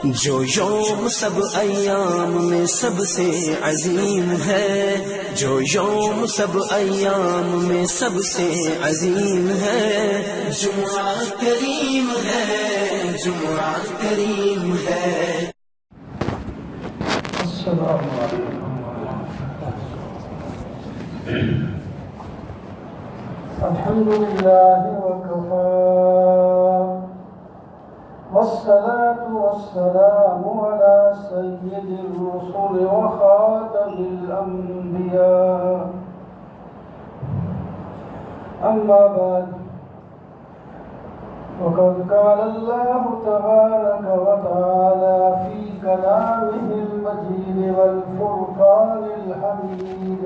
جو یوم سب ایام میں سب سے عظیم ہے، جو یوم سب ایام میں سب سے عظیم ہے، جمعہ کریم ہے، جمعہ کریم ہے۔ السلام علیکم۔ الحمد لله وكفى، والصلاة والسلام على سيد الرسل وخاتم الأنبياء، أما بعد، وقد قال الله تبارك وتعالى في كلامه المجيد والفرقان الحميد: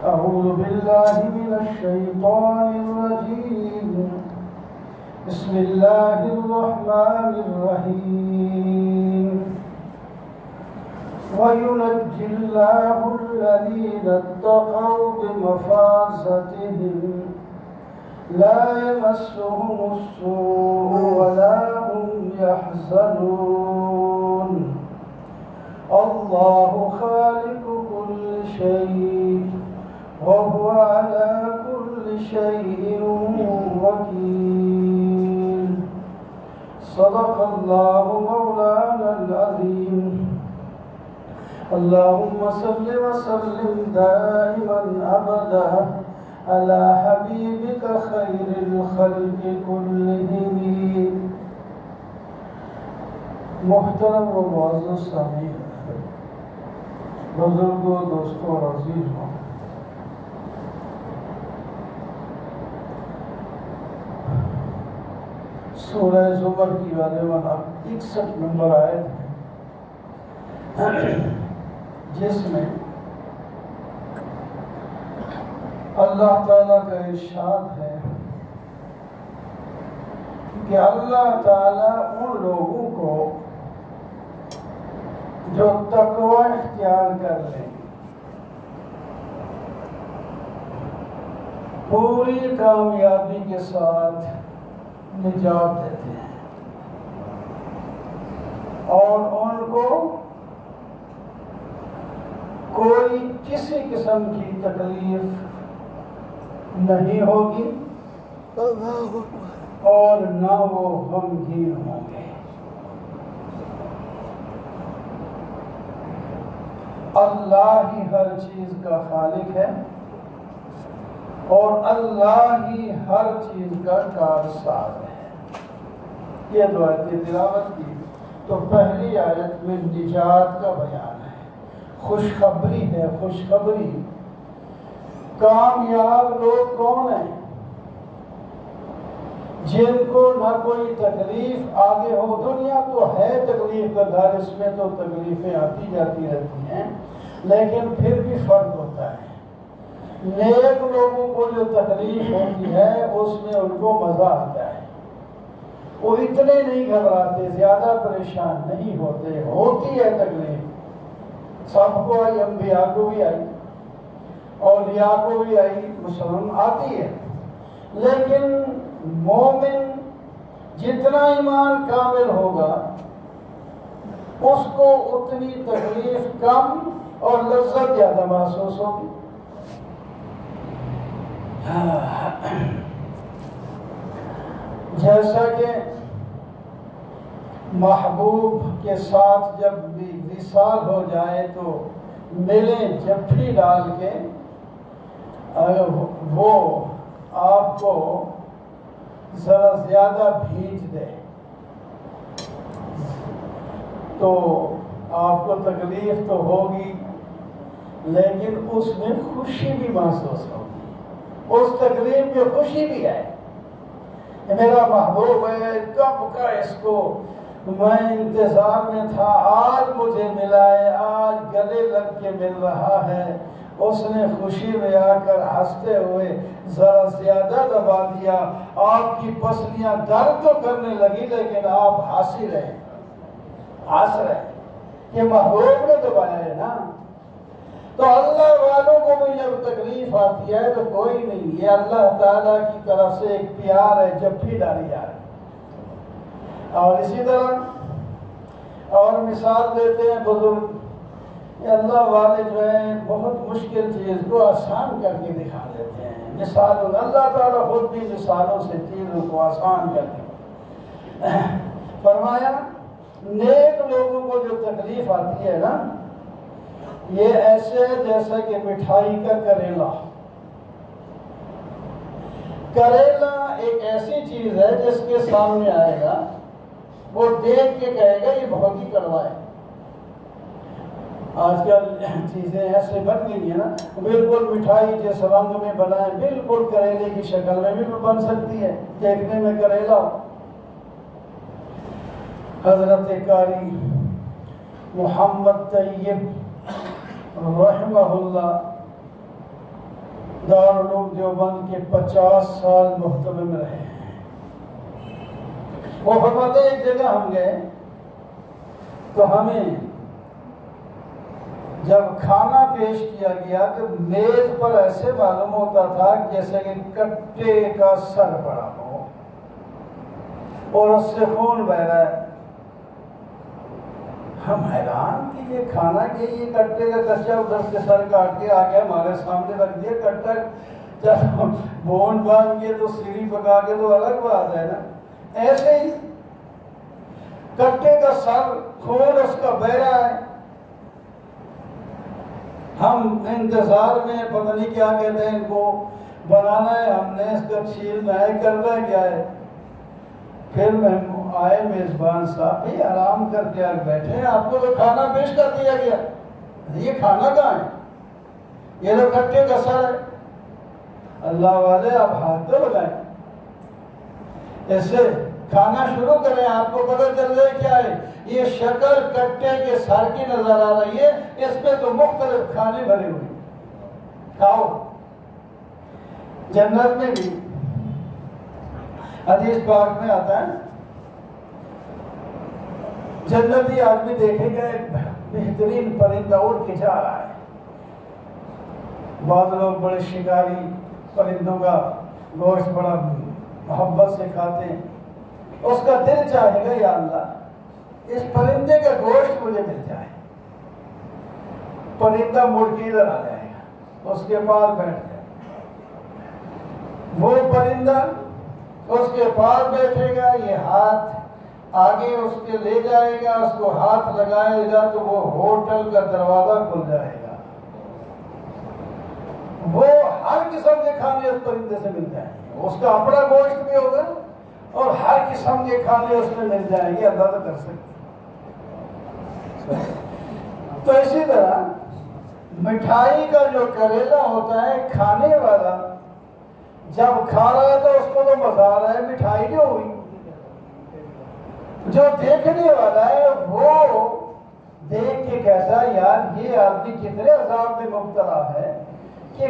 أعوذ بالله من الشيطان الرجيم، بسم الله الرحمن الرحيم: وينجي الله الذين اتقوا بمفازتهم لا يمسهم السوء ولا هم يحزنون. الله خالق كل شيء وهو على كل شيء وكيل. صدق الله مولانا العظيم. اللهم صل وسلم دائما أبدا على حبيبك خير الخلق كلهم. محترم و معزز سامعین، بزرگوں، دوستوں اور عزیزوں، سورہ زمر کی غالباً 61 نمبر آیت ہے، جس میں اللہ تعالیٰ کا ارشاد ہے کہ اللہ تعالیٰ ان لوگوں کو جو تقوی اختیار کر لیں پوری کامیابی کے ساتھ نجات دیتے ہیں، اور ان کو کوئی کسی قسم کی تکلیف نہیں ہوگی اور نہ وہ غمگین ہوں گے۔ اللہ ہی ہر چیز کا خالق ہے اور اللہ ہی ہر چیز کا کارساز ہے۔ یہ دو آیتیں تلاوت کی تو پہلی آیت میں نجات کا بیان ہے، خوشخبری ہے، خوشخبری۔ کامیاب لوگ کون ہیں؟ جن کو نہ کوئی تکلیف آگے ہو۔ دنیا تو ہے تکلیف کا گھر، اس میں تو تکلیفیں آتی جاتی رہتی ہیں، لیکن پھر بھی فرق ہوتا ہے۔ نیک لوگوں کو جو تکلیف ہوتی ہے اس میں ان کو مزہ آتا ہے، وہ اتنے نہیں گھبراتے، زیادہ پریشان نہیں ہوتے۔ ہوتی ہے تکلیف، سب کو آئی، انبیاء کو بھی آئی، اولیاء کو بھی آئی، مسلم آتی ہے، لیکن مومن جتنا ایمان کامل ہوگا اس کو اتنی تکلیف کم اور لذت زیادہ محسوس ہوگی۔ جیسا کہ محبوب کے ساتھ جب بھی وصال ہو جائے تو ملیں جپھی ڈال کے، وہ آپ کو ذرا زیادہ بھیج دے تو آپ کو تکلیف تو ہوگی، لیکن اس میں خوشی بھی محسوس ہوگی۔ اس تکلیف میں خوشی بھی ہے، میرا محبوب ہے، کب کا اس کو میں انتظار میں تھا، آج مجھے ملا ہے، آج گلے لگ کے مل رہا ہے۔ اس نے خوشی میں آ کر ہنستے ہوئے ذرا زیادہ دبا دیا، آپ کی پسلیاں درد تو کرنے لگی لیکن آپ ہنس رہے، یہ محبوب نے دبایا ہے نا۔ تو اللہ والوں کو بھی جب تکلیف آتی ہے تو کوئی نہیں، یہ اللہ تعالیٰ کی طرف سے ایک پیار ہے، جب بھی ڈالی جا رہی۔ اور اسی طرح اور مثال دیتے ہیں بزرگ، کہ اللہ والے جو ہیں بہت مشکل چیز کو آسان کر کے دکھا دیتے ہیں، مثالوں، اللہ تعالیٰ خود بھی مثالوں سے چیزوں کو آسان کر کے فرمایا نیک لوگوں کو جو تکلیف آتی ہے نا، یہ ایسے جیسا کہ مٹھائی کا کریلا۔ کریلا ایک ایسی چیز ہے جس کے سامنے آئے گا وہ دیکھ کے کہے گا یہ بہت ہی کڑوا ہے۔ آج کل چیزیں ایسے بن گئی ہیں نا، بالکل مٹھائی جس رنگ میں بنائے بالکل کریلے کی شکل میں بالکل بن سکتی ہے، دیکھنے میں کریلا۔ حضرت قاری محمد طیب رحمہ اللہ دارالعلوم دیوبند کے 50 سال محتمم رہے ہیں۔ وہ فرماتے ایک جگہ ہم گئے تو ہمیں جب کھانا پیش کیا گیا تو میز پر ایسے معلوم ہوتا تھا جیسے کہ کٹے کا سر پڑا ہو اور اس سے خون بہ رہا ہے۔ ہم حیران کہ یہ کھانا کہ یہ کٹے کا کچا ادھر سے سر کاٹ کے آگے ہمارے سامنے رکھ دیا، کٹا جب بون باندھ کے تو سیری پکا کے تو الگ بات ہے نا، ایسے ہی کٹے کا سر خون اس کا بہ رہا ہے۔ ہم انتظار میں پتہ نہیں کیا کہتے ہیں ان کو بنانا ہے، ہم نے اس کا چھیلنا ہے، کرنا کیا ہے۔ پھر آئے میزبان صاحب، بھی آرام کر کے بیٹھے ہیں، آپ کو تو کھانا پیش کر دیا گیا، یہ کھانا کہاں ہے؟ یہ تو کٹے کا سر ہے۔ اللہ والے آپ ہاتھ تو لگائیں، ایسے کھانا شروع کریں، آپ کو پتہ چل رہا ہے کیا ہے؟ یہ شکل کٹے کے سر کی نظر آ رہی ہے، اس میں تو مختلف کھانے بھرے ہوئے، کھاؤ۔ جنت میں بھی حدیث پاک میں آتا ہے، جنتی آدمی دیکھے گا ایک بہترین پرندہ اڑ کے جا رہا ہے۔ بعض لوگ بڑے شکاری پرندوں کا گوشت بڑا محبت سے کھاتے ہیں، اس کا دل چاہے گا یا اللہ اس پرندے کا گوشت مجھے مل جائے۔ پرندہ مڑ کے ادھر آ جائے گا، اس کے پاس بیٹھ جائے، وہ پرندہ اس کے پاس بیٹھے گا، یہ ہاتھ آگے اس کے لے جائے گا، اس کو ہاتھ لگائے گا تو وہ ہوٹل کا دروازہ کھل جائے گا۔ وہ ہر قسم کے کھانے اس پرندے سے مل جائیں گے، اس کا اپنا گوشت بھی ہوگا اور ہر قسم کے کھانے اس میں مل جائیں گے، اللہ تو کر سکتے۔ تو اسی طرح مٹھائی کا جو کریلا ہوتا ہے کھانے والا جب کھا رہا ہے تو اس کو تو مزہ آ رہا ہے، مٹھائی جو ہوئی۔ جو دیکھنے والا ہے وہ دیکھ کے کیسا یار یہ آدمی کتنے عذاب میں مبتلا ہے کہ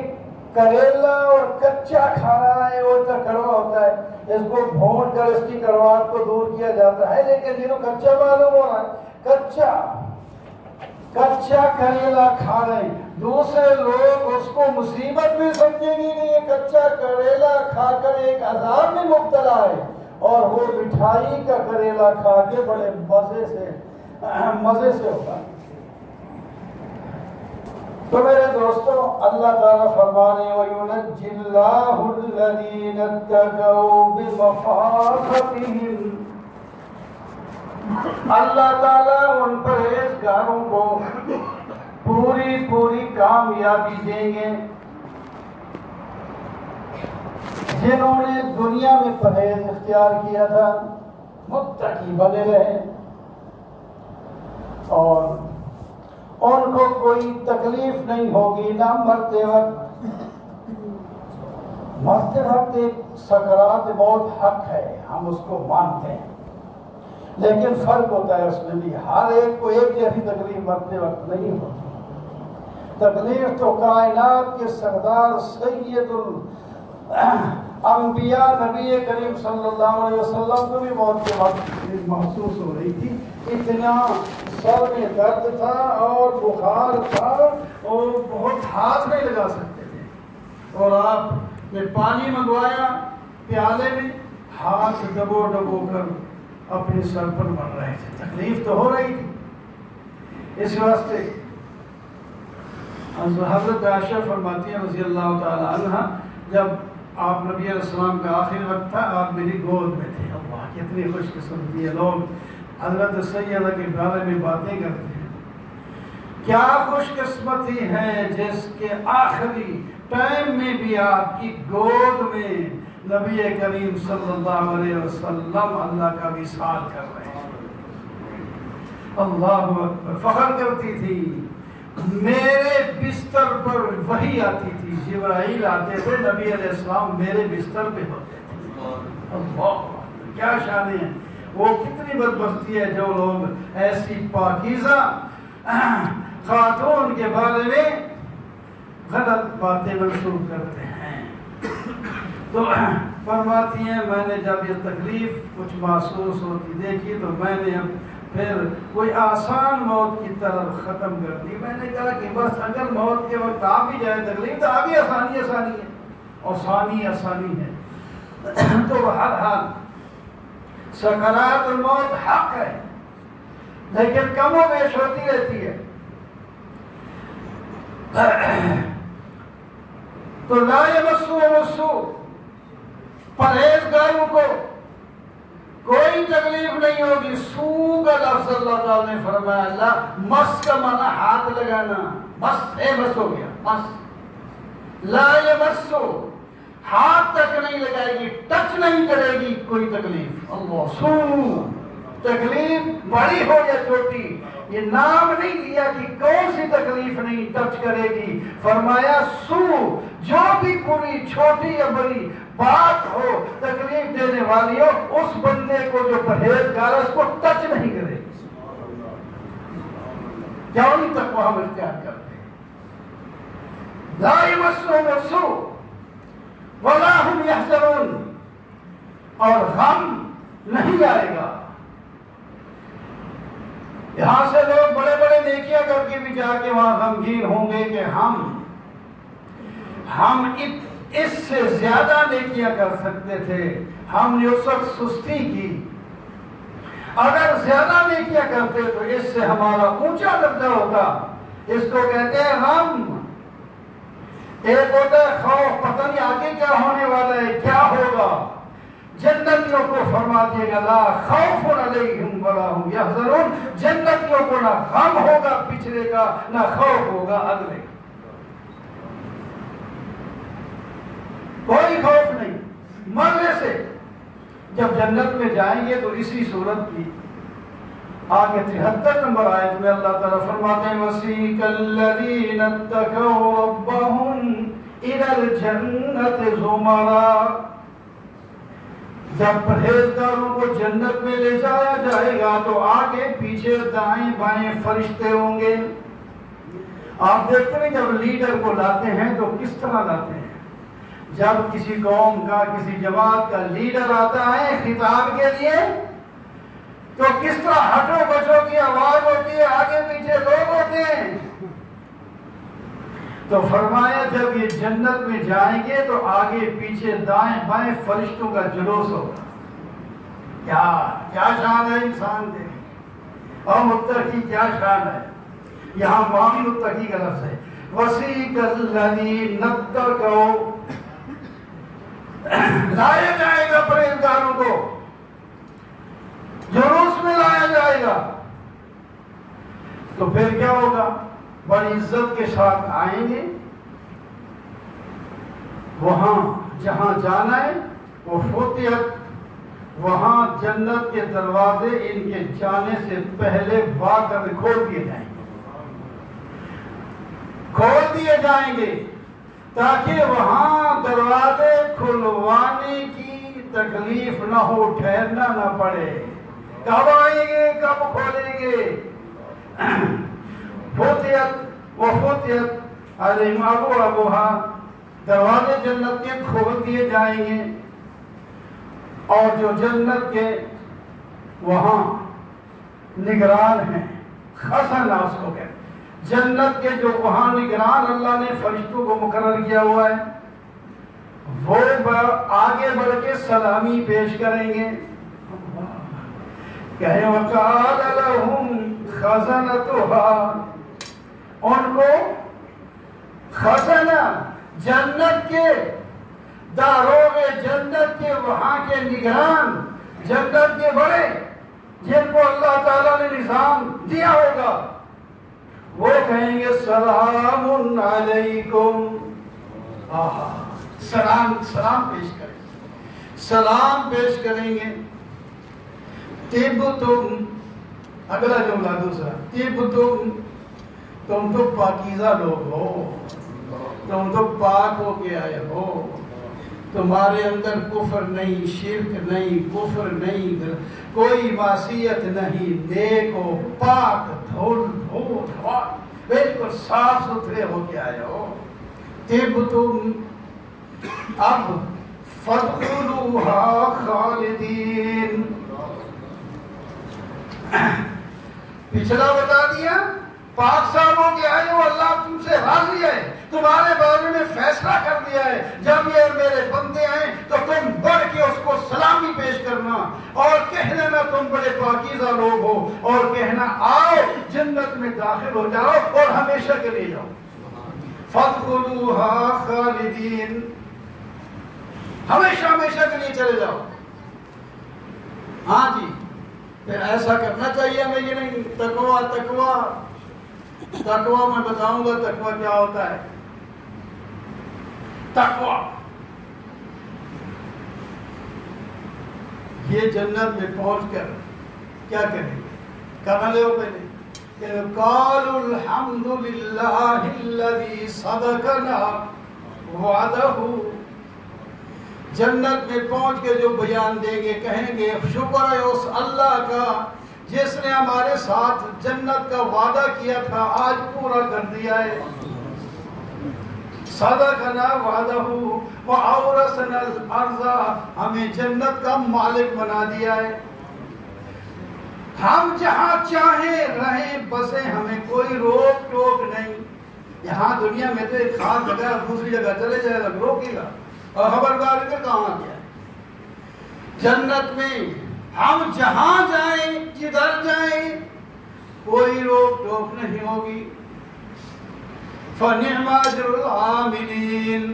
کریلا اور کچا کھا رہا ہے، وہ اتنا کڑوا ہوتا ہے، اس کو بھون کر اس کی کڑواہٹ کو دور کیا جاتا ہے، لیکن یہ تو کچا معلوم ہو رہا ہے، کچا کریلا کھا رہے ہیں۔ دوسرے لوگ اس کو مصیبت بھی سمجھیں گے کہ یہ کچا کریلا کھا کر ایک عذاب میں مبتلا ہے، اور وہ مٹھائی کا کریلا کھا کے بڑے مزے سے ہوگا۔ تو میرے دوستو اللہ تعالیٰ فرمانے وَيُنَجِّي اللَّهُ الَّذِينَ اتَّقَوْا بِمَفَازَتِهِمْ، اللہ تعالیٰ ان پرہیزگاروں کو پوری کامیابی دیں گے جنہوں نے دنیا میں پرہیز اختیار کیا تھا، متقی بنے رہے، اور ان کو کوئی تکلیف نہیں ہوگی نہ مرتے وقت ایک سکرات موت حق ہے، ہم اس کو مانتے ہیں، لیکن فرق ہوتا ہے اس میں بھی، ہر ایک کو ایک جیسی تکلیف مرتے وقت نہیں ہوتی۔ تکلیف تو کائنات کے سردار سید الانبیاء نبی کریم صلی اللہ علیہ وسلم کو بھی موت کے وقت محسوس ہو رہی تھی، اتنا سر میں درد تھا اور بخار تھا اور بہت ہاتھ نہیں لگا سکتے تھے، اور آپ نے پانی منگوایا پیالے میں، ہاتھ ڈبو کر اپنے سر پر بن رہے تھے، تکلیف تو ہو رہی تھی۔ اس واسطے حضرت عائشہ فرماتی ہیں رضی اللہ تعالی عنہ، جب آپ نبی علیہ السلام کا آخری وقت تھا، آپ میری گود میں تھے۔ اللہ کتنی خوش قسمتی ہے، لوگ حضرت سیدہ کے بارے میں باتیں کرتے ہیں۔ کیا خوش قسمتی ہے جس کے آخری ٹائم میں بھی آپ کی گود میں نبی کریم صلی اللہ علیہ وسلم اللہ کا وصال کر رہے ہیں۔ اللہ اکبر، فخر کرتی تھی، میرے بستر پر وحی آتی تھی، جبرائیل آتے تھے، نبی علیہ السلام میرے بستر پہ ہوتے تھے۔ اللہ کیا شان ہے، وہ کتنی بدبختی ہے جو لوگ ایسی پاکیزہ خاتون کے بارے میں غلط باتیں منسوخ کرتے ہیں۔ تو فرماتی ہیں میں نے جب یہ تکلیف کچھ محسوس ہوتی دیکھی تو میں نے پھر کوئی آسان موت کی طرف ختم کر دی۔ میں نے کہا کہ بس اگر موت کے وقت آ بھی جائے تکلیف تو آگے آسانی آسانی ہے، آسانی آسانی ہے۔ تو ہر حال سکرات الموت حق ہے، لیکن کم و بیش ہوتی رہتی ہے۔ تو لا یمسہ السوء، پرہیزگاروں کو کوئی تکلیف نہیں ہوگی۔ سو کا لفظ اللہ تعالی نے فرمایا، اللہ مس کا معنی ہاتھ لگانا، مس ہے، مس ہو گیا مس۔ لا یمسہ، ہاتھ تک نہیں لگائے گی، ٹچ نہیں کرے گی کوئی تکلیف۔ اللہ، سو تکلیف بڑی ہو یا چھوٹی، یہ نام نہیں دیا کہ کون سی تکلیف نہیں ٹچ کرے گی، فرمایا سو، جو بھی کوئی چھوٹی یا بڑی بات ہو تکلیف دینے والی ہو، اس بندے کو جو پرہیزگار ہے اس کو ٹچ نہیں کرے گی۔ کیوں نہیں تقویٰ ہم اختیار کرتے ہیں؟ لا یمسہ السوء ولا هم یحزنون، اور غم نہیں آئے گا۔ یہاں سے لوگ بڑے بڑے نیکیاں کر کے بھی جا کے وہاں غمگین ہوں گے کہ ہم اس سے زیادہ نیکیاں کر سکتے تھے، ہم نے اس وقت سستی کی، اگر زیادہ نیکیاں کرتے تو اس سے ہمارا اونچا درجہ ہوتا۔ اس کو کہتے ہیں غم۔ ایک ہوتا ہے خوف، پتہ نہیں آگے کیا ہونے والا ہے، کیا ہوگا۔ جنتیوں کو فرما دیا گا لا خوف علیہم ولا هم یحزنون، جنتیوں کو نہ غم ہوگا پچھلے کا، نہ خوف ہوگا اگلے کا، کوئی خوف نہیں مرنے سے۔ جب جنت میں جائیں گے تو اسی صورت کی آگے 73 نمبر آیت میں اللہ تعالیٰ فرماتے ہیں وَسِیقَ الَّذِينَ اتَّقَوْا رَبَّهُمْ إِلَى الْجَنَّةِ زُمَرًا، جب پرہیزگاروں کو جنت میں لے جایا جائے گا تو آگے پیچھے دائیں بائیں فرشتے ہوں گے۔ آپ دیکھتے ہیں جب لیڈر کو لاتے ہیں تو کس طرح لاتے ہیں؟ جب کسی قوم کا، کسی جماعت کا لیڈر آتا ہے خطاب کے لیے تو کس طرح ہٹو بچو کی آواز ہوتی ہے، آگے پیچھے لوگ ہوتے ہیں۔ تو فرمایا جب یہ جنت میں جائیں گے تو آگے پیچھے دائیں بائیں فرشتوں کا جلوس ہوگا۔ کیا شان ہے انسان کے، اور متقی کیا شان ہے۔ یہاں معامل متقی کا لفظ ہے وَسِیقَ الَّذِينَ اتَّقَوْا، لایا جائے گا پرہیزگاروں کو، جلوس میں لایا جائے گا۔ تو پھر کیا ہوگا؟ بڑی عزت کے ساتھ آئیں گے، وہاں جہاں جانا ہے وہ فتحت، وہاں جنت کے دروازے ان کے جانے سے پہلے واقعہ کھول دیے جائیں گے، کھول دیے جائیں گے تاکہ وہاں دروازے کھلوانے کی تکلیف نہ ہو، ٹھہرنا نہ پڑے، کب آئیں گے کب کھولیں گے۔ فتحت وفتحت علیہم ابوابہا، دروازے جنت کے کھول دیے جائیں گے، اور جو جنت کے وہاں نگران ہیں، خزنہ اس کو کہتے ہیں، جنت کے جو وہاں نگران اللہ نے فرشتوں کو مقرر کیا ہوا ہے، وہ آگے بڑھ کے سلامی پیش کریں گے۔ کہیں وقال لهم خزنتها، ان کو خزنہ جنت کے داروغ جنت کے وہاں کے نگران جنت کے بڑے جن کو اللہ تعالیٰ نے نظام دیا ہوگا وہ کہیں گے سلام علیکم. سلام پیش کریں گے، سلام پیش کریں گے. طب تم، اگلا جملہ دوسرا، طب تم تو پاکیزہ لوگ ہو، تم تو پاک ہو کے آئے ہو، تمہارے اندر کفر نہیں، شرک نہیں، کفر نہیں، کوئی معصیت نہیں، نیک ہو، پاک بالکل صاف ستھرے ہو کے آئے ہو. طب تم اب فادخلوها خالدین. پچھلا بتا دیا، پاک صاحب ہو کے آئے ہو، اللہ تم سے راضی ہے، تمہارے بارے میں فیصلہ کر دیا ہے. جب یہ میرے بندے آئیں تو تم بڑھ کے اس کو سلامی پیش کرنا اور کہنا نا تم بڑے پاکیزہ لوگ ہو، اور کہنا آؤ جنت میں داخل ہو جاؤ اور ہمیشہ کے لیے جاؤ. فادخلوها خالدین، ہمیشہ ہمیشہ کے لیے چلے جاؤ. ہاں جی، پھر ایسا کرنا چاہیے ہمیں. یہ نہیں تقویٰ میں بتاؤں گا تقویٰ کیا ہوتا ہے. تقویٰ یہ جنت میں پہنچ کر کیا کریں گے؟ کہاں لے ہو پہلے قالوا الحمد للہ الذی صدقنا وعدہ. جنت میں پہنچ کے جو بیان دیں گے کہیں گے شکر ہے اس اللہ کا جس نے ہمارے ساتھ جنت کا وعدہ کیا تھا آج پورا کر دیا ہے. صدقنا وعدہ وأورثنا الارض، ہمیں جنت کا مالک بنا دیا ہے. ہم جہاں چاہیں رہیں بسیں، ہمیں کوئی روک ٹوک نہیں. یہاں دنیا میں تو ایک خاص جگہ دوسری جگہ چلے جائے گا روکے گا اور خبردار ادھر کہاں گیا. جنت میں ہم جہاں جائیں جدھر جائیں کوئی روک ٹوک نہیں ہوگی. فَنِعْمَ أَجْرُ الْعَامِلِينَ.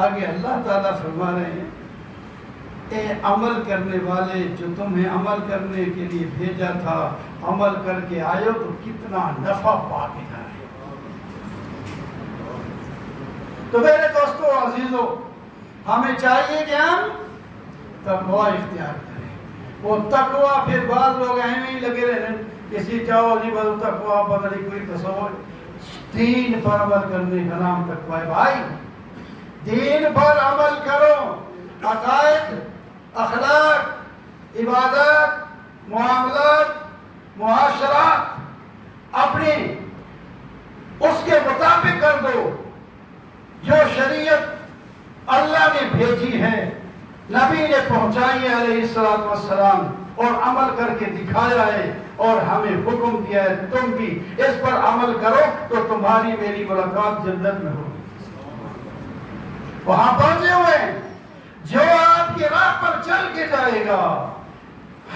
آگے اللہ تعالیٰ فرما رہے ہیں اے عمل کرنے والے، جو تمہیں عمل کرنے کے لیے بھیجا تھا، عمل کر کے آئے تو کتنا نفع پا کے جا رہے. تو میرے دوستو عزیزو، ہمیں چاہیے کہ ہم تقویٰ اختیار کریں. وہ تقویٰ پھر بعض لوگ اہم ہی لگے رہے، کسی چاہو جی بس تقویٰ پتہ نہیں کوئی تصور. دین پر عمل کرنے کا نام تقویٰ ہے بھائی. دین پر عمل کرو، عقائد، اخلاق، عبادات، معاملات، معاشرات اپنی اس کے مطابق کر دو جو شریعت اللہ نے بھیجی ہے، نبی نے پہنچائی ہے علیہ السلام، اور عمل کر کے دکھایا ہے اور ہمیں حکم دیا ہے تم بھی اس پر عمل کرو تو تمہاری میری ملاقات جنت میں ہوگی. وہاں پہنچے ہوئے ہیں، جو آپ کی راہ پر چل کے جائے گا.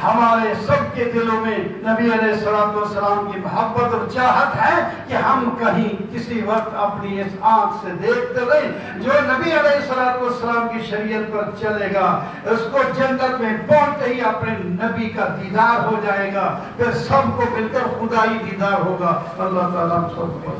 ہمارے سب کے دلوں میں نبی علیہ السلام کی محبت اور چاہت ہے کہ ہم کہیں کسی وقت اپنی اس آنکھ سے دیکھتے رہیں. جو نبی علیہ السلام کی شریعت پر چلے گا اس کو جنت میں پہنچتے ہی اپنے نبی کا دیدار ہو جائے گا. پھر سب کو مل کر خدائی دیدار ہوگا. اللہ تعالیٰ سب کو